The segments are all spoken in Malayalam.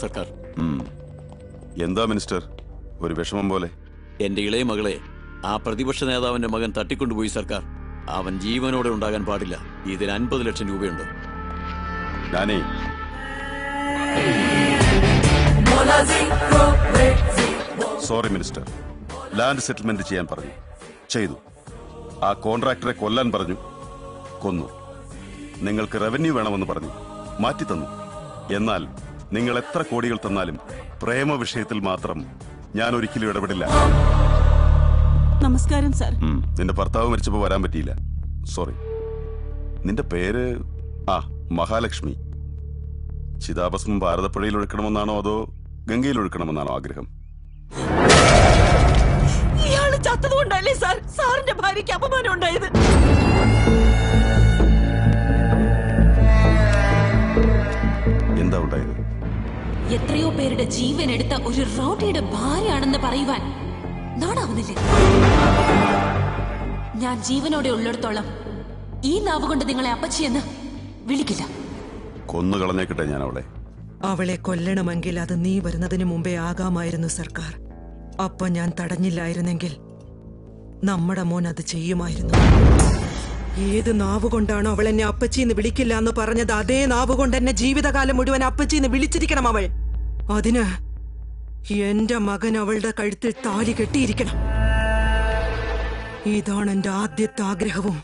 സർക്കാർ. എന്താ മിനിസ്റ്റർ ഒരു വിഷമം പോലെ? എന്റെ ഇളയ മകളെ ആ പ്രതിപക്ഷ നേതാവിന്റെ മകൻ തട്ടിക്കൊണ്ടുപോയി സർക്കാർ. അവൻ ജീവനോടെ ഉണ്ടാകാൻ പാടില്ല. ഇതിന് 50 ലക്ഷം രൂപയുണ്ട്. സോറി മിനിസ്റ്റർ, ലാൻഡ് സെറ്റിൽമെന്റ് ചെയ്യാൻ പറഞ്ഞു, ചെയ്തു. ആ കോൺട്രാക്ടറെ കൊല്ലാൻ പറഞ്ഞു, കൊന്നു. നിങ്ങൾക്ക് റവന്യൂ വേണമെന്ന് പറഞ്ഞു, മാറ്റിത്തന്നു. എന്നാൽ നിങ്ങൾ എത്ര കോടികൾ തന്നാലും പ്രേമ വിഷയത്തിൽ മാത്രം ഞാൻ ഒരിക്കലും ഇടപെടില്ല. നമസ്കാരം സാർ. നിന്റെ ഭർത്താവ് മരിച്ചപ്പോ വരാൻ പറ്റിയില്ല, സോറി. നിന്റെ പേര് മഹാലക്ഷ്മി. ചിതാഭസ്മം ഭാരതപ്പുഴയിൽ ഒഴുക്കണമെന്നാണോ അതോ ഗംഗയിൽ ഒഴുക്കണമെന്നാണോ ആഗ്രഹം? ഇയാള് ചത്തതുകൊണ്ടല്ലേ സാർ സാറിന്റെ ഭാര്യയ്ക്ക് അപമാനം ഉണ്ടായത്? എന്താ ഉണ്ടായത്? എത്രയോ പേരുടെ ജീവൻ എടുത്ത ഒരു റൗഡിയുടെ ഭാര്യയാണെന്ന് പറയുവാൻ നാണാവുന്നില്ലേ? ഞാൻ ജീവനോടെ ഉള്ളിടത്തോളം ഈ നാവ് കൊണ്ട് നിങ്ങളെ അപ്പച്ചിയെന്ന് വിളിക്കില്ല. കൊന്നുകളഞ്ഞേക്കട്ടെ ഞാൻ അവളെ. അവളെ കൊല്ലണമെങ്കിൽ അത് നീ വരുന്നതിന് മുമ്പേ ആകാമായിരുന്നു സർക്കാർ. അപ്പൊ ഞാൻ തടഞ്ഞില്ലായിരുന്നെങ്കിൽ നമ്മുടെ മോൻ അത് ചെയ്യുമായിരുന്നു. ഏത് നാവുകൊണ്ടാണോ അവൾ എന്നെ അപ്പച്ചിന്ന് വിളിക്കില്ല എന്ന് പറഞ്ഞത്, അതേ നാവുകൊണ്ട് എന്നെ ജീവിതകാലം മുഴുവൻ അപ്പച്ചിന്ന് വിളിച്ചിരിക്കണം അവൾ. അതിന് എന്റെ മകൻ അവളുടെ കഴുത്തിൽ താലി കെട്ടിയിരിക്കണം. ഇതാണ് എന്റെ ആദ്യത്തെ ആഗ്രഹവും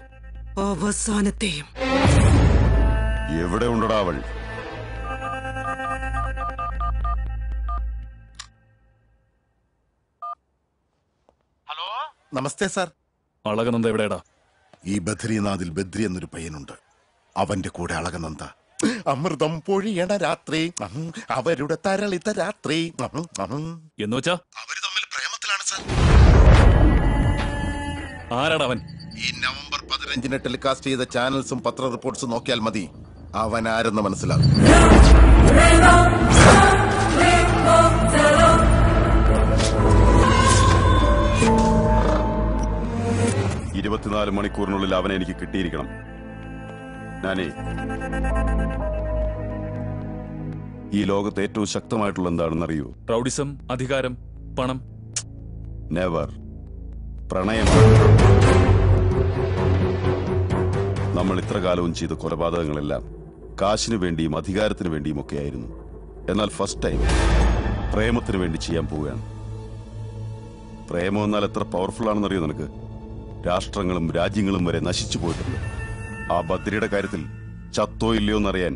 അവസാനത്തെയും. എവിടെ ഉണ്ടടാ അവൾ? ഹലോ, നമസ്തേ സാർ. അളകനന്ദ എവിടെയാടാ? ഈ ബദ്രീനാഥിൽ ബദ്രി എന്നൊരു പയ്യനുണ്ട്. അവന്റെ കൂടെ അളകനന്ദ. അമൃതം പൊഴിയണ രാത്രി, അവരുടെ തരളിത്ത രാത്രി എന്ന് വെച്ചാ അവര് തമ്മിൽ പ്രേമത്തിലാണ് സാർ. ആരാടാ അവൻ? ഈ നവംബർ 15 ടെലികാസ്റ്റ് ചെയ്ത ചാനൽസും പത്ര റിപ്പോർട്ട്സും നോക്കിയാൽ മതി, അവൻ ആരെന്ന് മനസ്സിലാകും. 24 മണിക്കൂറിനുള്ളിൽ അവനെ എനിക്ക് കിട്ടിയിരിക്കണം. ഞാനേ ഈ ലോകത്ത് ഏറ്റവും ശക്തമായിട്ടുള്ള എന്താണെന്ന് അറിയൂ? റൗഡിസം, അധികാരം, പണം? നെവർ. പ്രണയം. നമ്മൾ ഇത്ര കാലവും ചെയ്ത കൊലപാതകങ്ങളെല്ലാം കാശിനു വേണ്ടിയും അധികാരത്തിനു വേണ്ടിയും ഒക്കെ ആയിരുന്നു. എന്നാൽ ഫസ്റ്റ് ടൈം പ്രേമത്തിന് വേണ്ടി ചെയ്യാൻ പോവുകയാണ്. പ്രേമം എന്നാൽ എത്ര പവർഫുൾ ആണെന്നറിയോ നിനക്ക്? രാഷ്ട്രങ്ങളും രാജ്യങ്ങളും വരെ നശിച്ചു പോയിട്ടുണ്ട്. ആ ബദ്രിയുടെ കാര്യത്തിൽ ചത്തോ ഇല്ലയോ എന്നറിയാൻ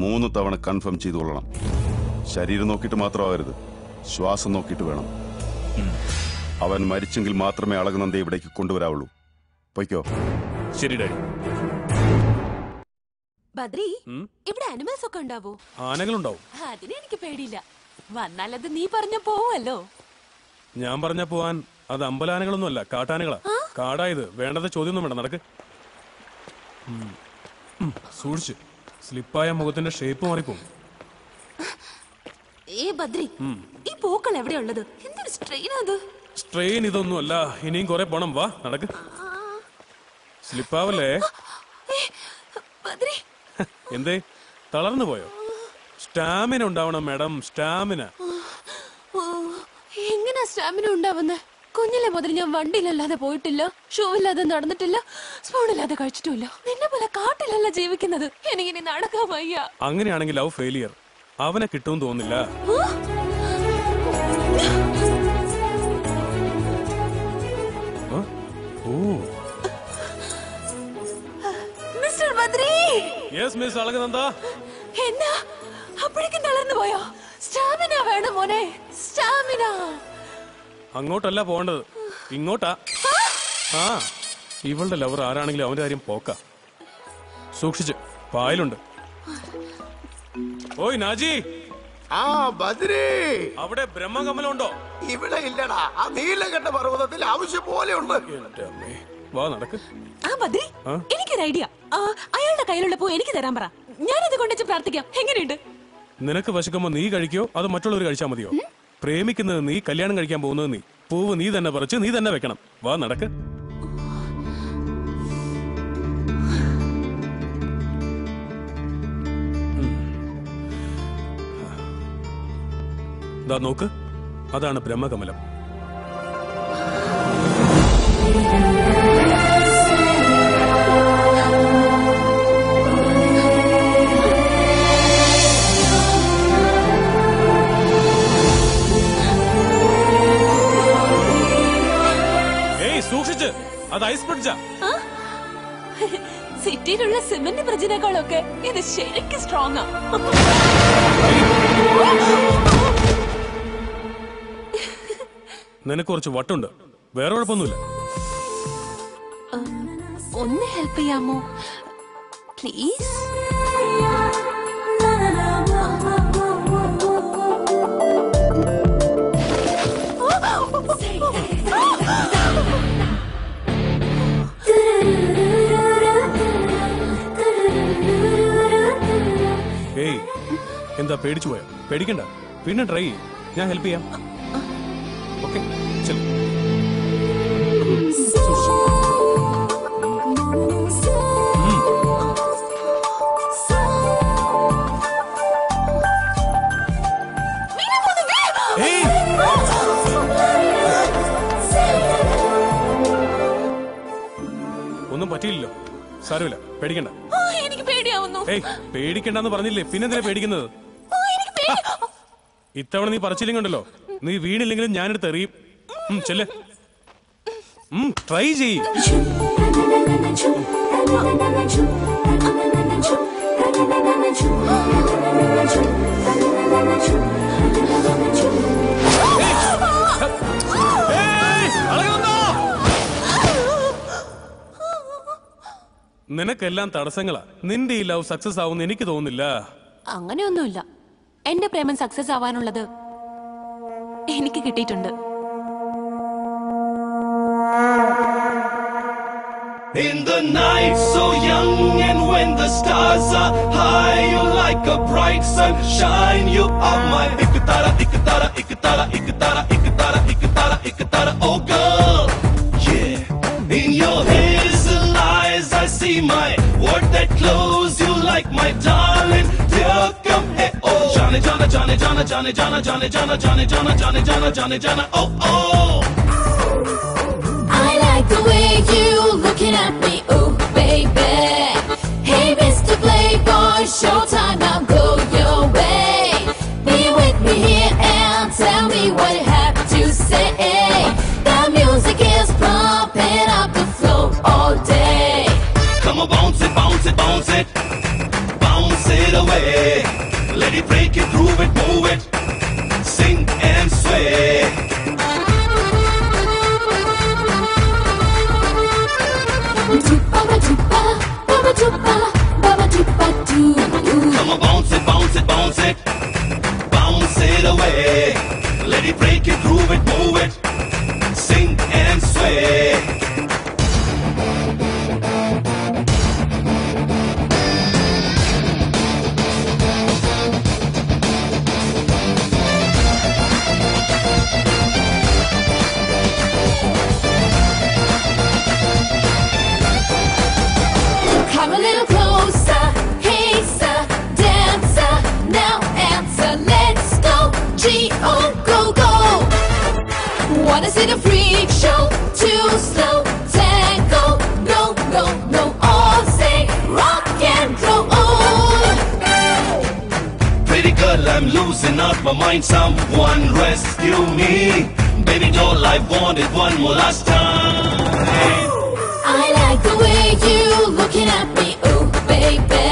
3 തവണ കൺഫേം ചെയ്തു കൊള്ളണം. ശരീരം നോക്കിയിട്ട് മാത്രമാവരുത്, ശ്വാസം നോക്കിയിട്ട് വേണം. അവൻ മരിച്ചെങ്കിൽ മാത്രമേ അളകനന്ദയെ ഇവിടേക്ക് കൊണ്ടുവരാവുള്ളൂ. പൊയ്ക്കോ. ശരി ഡാഡി. ബദ്രി, ഇവിടെ ആനിമൽസ് ഒക്കെ ഉണ്ടാവോ? ആനകളുണ്ടാവും. അതിന് എനിക്ക് പേടിയില്ല. വന്നാൽ അത് നീ പറഞ്ഞ പോവല്ലോ. ഞാൻ പറഞ്ഞ പോവാൻ അത് അമ്പലാനകളൊന്നും അല്ല, കാട്ടാനകളാ. കാടായത്. വേണ്ടത് ചോദ്യമൊന്നും വേണ്ട, നടക്ക്. സൂക്ഷിച്ച്, സ്ലിപ്പായ മുഖത്തിന്റെ ഷേപ്പ് മാറിപ്പോവും. ബദ്രി, ഈ പൂക്കൾ എവിടെയുള്ളത്? എന്തൊരു സ്ട്രെയിൻ അത്. സ്ട്രെയിൻ ഇതൊന്നും അല്ല, ഇനിയും കുറെ പോണം. വാ, നടക്ക്. സ്ലിപ്പാവല്ലേ? എന്തേ തളർന്നു പോയോ? സ്റ്റാമിന ഉണ്ടാവണം മാഡം, സ്റ്റാമിന. എങ്ങനാ സ്റ്റാമിന ഉണ്ടാവുന്നേ? കുഞ്ഞിലെ മുതൽ ഞാൻ വണ്ടിയിലല്ലാതെ പോയിട്ടില്ല, ഷൂ ഇല്ലാതെ നടന്നിട്ടില്ല, സ്പൂണില്ലാതെ കഴിച്ചിട്ടില്ല. നിന്നെ പോലെ കാട്ടിലല്ല ജീവിക്കുന്നത്. എനിക്കിനി നടക്കാൻ വയ്യ. അങ്ങനെയാണെങ്കിൽ ലവ് ഫെയിലിയർ. അവനെ കിട്ടുമെന്ന് തോന്നില്ല. Mister Badri. Yes miss Alakananda. എന്നാ അപ്പോഴേക്കും തളർന്നു പോയോ? സ്റ്റാമിന വേണം മോനെ, സ്റ്റാമിന. അങ്ങോട്ടല്ല പോണ്ടത്, ഇങ്ങോട്ടാ. ഇവളുടെ ലവർ ആരാണെങ്കിലും അവന്റെ കാര്യം പോക്ക. സൂക്ഷിച്ച്, പായലുണ്ട്. ഓയ് നാജി. ബദ്രി, അവിടെ ബ്രഹ്മകമലമുണ്ടോ? ഇവിടെ ഇല്ലടാ. ആ നീലകണ്ഠ പർവ്വതത്തിൽ ആവശ്യം പോലെ ഉണ്ട്. വാ, നടക്ക്. ബദ്രി, എനിക്കൊരു ഐഡിയ. അയാളുടെ കയ്യിലുള്ള പൂ എനിക്ക് തരാൻ പറ. ഞാനത് കൊണ്ടുവച്ച് പ്രാർത്ഥിക്കാം. എങ്ങനെയുണ്ട്? നിനക്ക് വിശക്കുമ്പോ നീ കഴിക്കോ അതോ മറ്റുള്ളവർ കഴിച്ചാൽ മതിയോ? പ്രേമിക്കുന്നത് നീ, കല്യാണം കഴിക്കാൻ പോകുന്നത് നീ. പൂവ് നീ തന്നെ പറിച്ച് നീ തന്നെ വെക്കണം. വാ, നടക്ക്. ദാ നോക്ക്, അതാണ് ബ്രഹ്മകമലം. സൂക്ഷിച്ച്, അത് ഐസ് ബ്രിഡ്ജാ. സിറ്റിയിലുള്ള സിമന്റ് ബ്രിഡ്ജിനേക്കാളൊക്കെ ഇത് ശരിക്കും സ്ട്രോങ് ആ. നിനക്ക് കുറച്ച് വട്ടുണ്ട്, വേറെ കുഴപ്പമൊന്നുമില്ല. ഒന്ന് ഹെൽപ്പ് ചെയ്യാമോ പ്ലീസ്? ഏയ്, എന്താ പേടിച്ചു പോയോ? പേടിക്കണ്ട, പിന്നെ ട്രൈ ചെയ്യും, ഞാൻ ഹെൽപ്പ് ചെയ്യാം. ഓക്കെ, ചെല്. ഒന്നും പറ്റിയില്ലല്ലോ, സാരമില്ല, പേടിക്കണ്ട. എനിക്ക് പേടിയാവുന്നു. ഏയ്, പേടിക്കണ്ടെന്ന് പറഞ്ഞില്ലേ, പിന്നെന്തിനാ പേടിക്കുന്നത്? ഇത്തവണ നീ പറിച്ചില്ലെങ്കിണ്ടല്ലോ, നീ വീണില്ലെങ്കിലും ഞാനെടുത്ത് എറിയും. ചെല്ല്, ട്രൈ ചെയ്യ്. നിനക്കെല്ലാം തടസ്സങ്ങളാ. നിന്റെ ഈ ലവ് സക്സസ് ആവുമെന്ന് എനിക്ക് തോന്നുന്നില്ല. അങ്ങനെയൊന്നുമില്ല, എന്റെ പ്രേമം സക്സസ് ആവാനുള്ളത് എനിക്ക് കിട്ടിയിട്ടുണ്ട്. In the night, so young, and when the stars are high, you're like a bright sunshine. You are my ikatara, ikatara, ikatara, ikatara, ikatara, ikatara, ikatara, oh girl, yeah. In your hazel eyes, I see my world that close. You like my darling, dear, come here, oh. Jana, jana, jana, jana, jana, jana, jana, jana, jana, jana, jana, jana, jana, jana, oh, oh. I like the way you looking at me, ooh baby. Hey Mr. Playboy, showtime, now go your way. Be with me here and tell me what you have to say. The music is pumping up the flow all day. Come on, bounce it, bounce it, bounce it, bounce it away. Let it break it, groove it, move it, sing and sway. Come on, bounce it, bounce it, bounce it, bounce it away. Let it break it, groove it, move it, sing and sway. Come a little closer, hey sir, dancer, now answer, let's go, G-O, go, go. Wanna see the freak show, too slow, tango, no, no, no, all say, rock and roll. Pretty girl, I'm losing out my mind, someone rescue me. Baby doll, I wanted one more last time. I like the way you looking at me, ooh baby.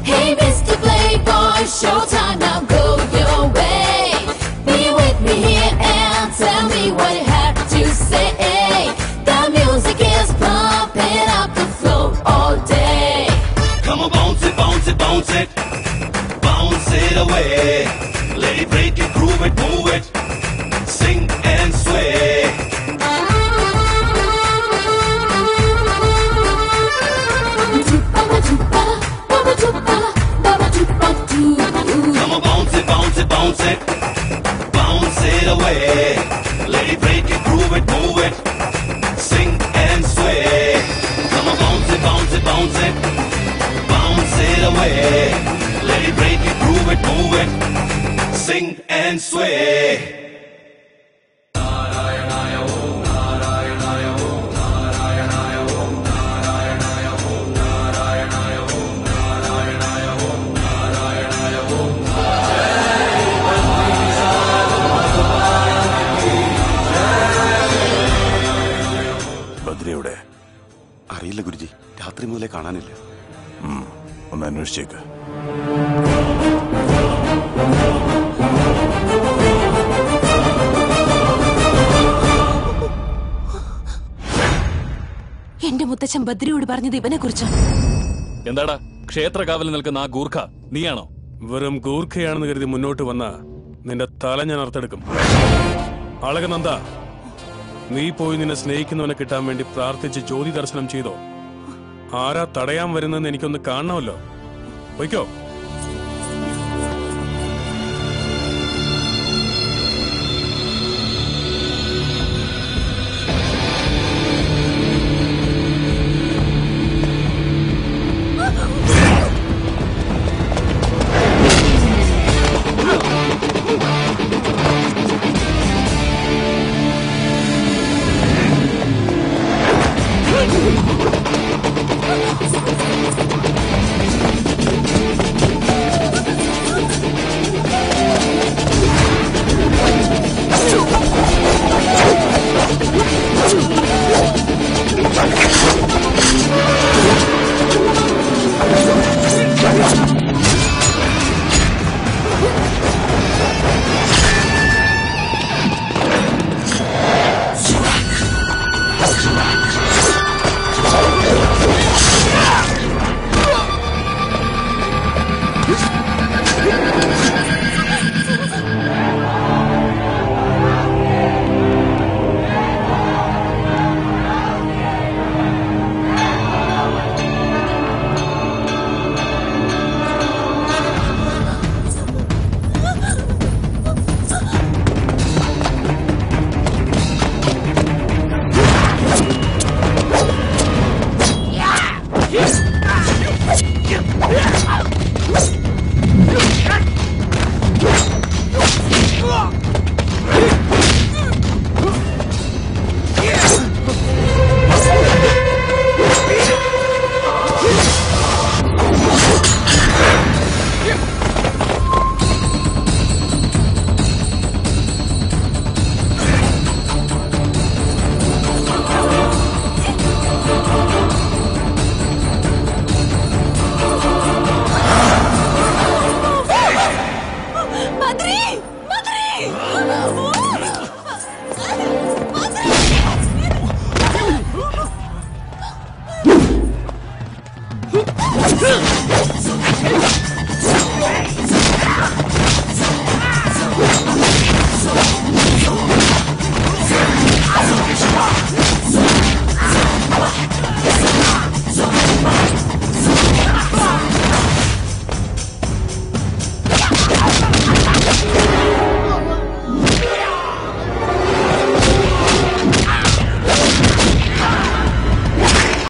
Hey Mr. Playboy, showtime, now go your way. Be with me here and tell me what you have to say. The music is pumping up the flow all day. Come on, bounce it, bounce it, bounce it, bounce it away. Let it break it, groove it, move it, sing and sway. Come on, bounce it, bounce it, bounce it, bounce it away. Let it break it, groove it, move it, sing and sway. Come on, bounce it, bounce it, bounce it, bounce it away. Let it break it, groove it, move it, sing and sway. ബദ്രിയുടെ അറിയില്ല ഗുരുജി, രാത്രി മുതലേ കാണാനില്ല. ഒന്ന് അന്വേഷിച്ചേക്ക്. എന്റെ മുത്തച്ഛൻ ബദ്രിയോട് പറഞ്ഞത് ഇവനെ കുറിച്ചാണ്. എന്താടാ ക്ഷേത്രകാവലിൽ നിൽക്കുന്ന ആ ഗൂർഖ നീയാണോ? വെറും ഗൂർഖയാണെന്ന് കരുതി മുന്നോട്ട് വന്ന നിന്റെ തല ഞാൻ അർത്തെടുക്കും. അളകനന്ദ, നീ പോയി നിന്നെ സ്നേഹിക്കുന്നവനെ കിട്ടാൻ വേണ്ടി പ്രാർത്ഥിച്ച് ജ്യോതി ദർശനം ചെയ്തോ? ആരാ തടയാൻ വരുന്നെന്ന് എനിക്കൊന്ന് കാണണമല്ലോ. പോയിക്കോ.